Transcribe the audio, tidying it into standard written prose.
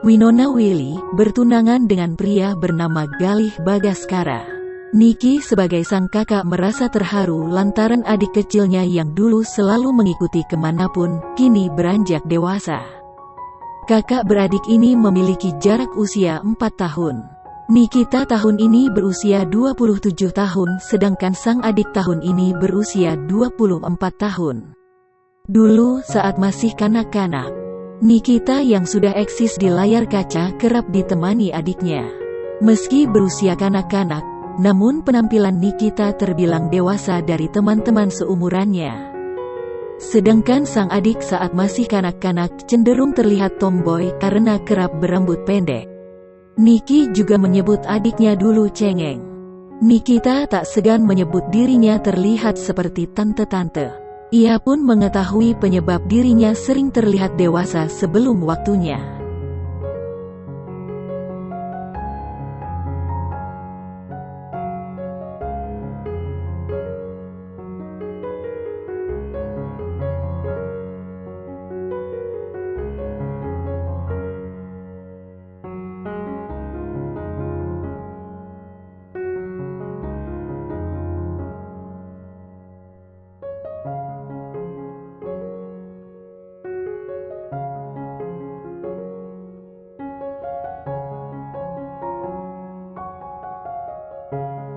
Winona Willy bertunangan dengan pria bernama Galih Bagaskara. Niki sebagai sang kakak merasa terharu lantaran adik kecilnya yang dulu selalu mengikuti kemanapun, kini beranjak dewasa. Kakak beradik ini memiliki jarak usia 4 tahun. Nikita tahun ini berusia 27 tahun sedangkan sang adik tahun ini berusia 24 tahun. Dulu saat masih kanak-kanak, Nikita yang sudah eksis di layar kaca kerap ditemani adiknya. Meski berusia kanak-kanak, namun penampilan Nikita terbilang dewasa dari teman-teman seumurannya. Sedangkan sang adik saat masih kanak-kanak cenderung terlihat tomboy karena kerap berambut pendek. Niki juga menyebut adiknya dulu cengeng. Nikita tak segan menyebut dirinya terlihat seperti tante-tante. Ia pun mengetahui penyebab dirinya sering terlihat dewasa sebelum waktunya.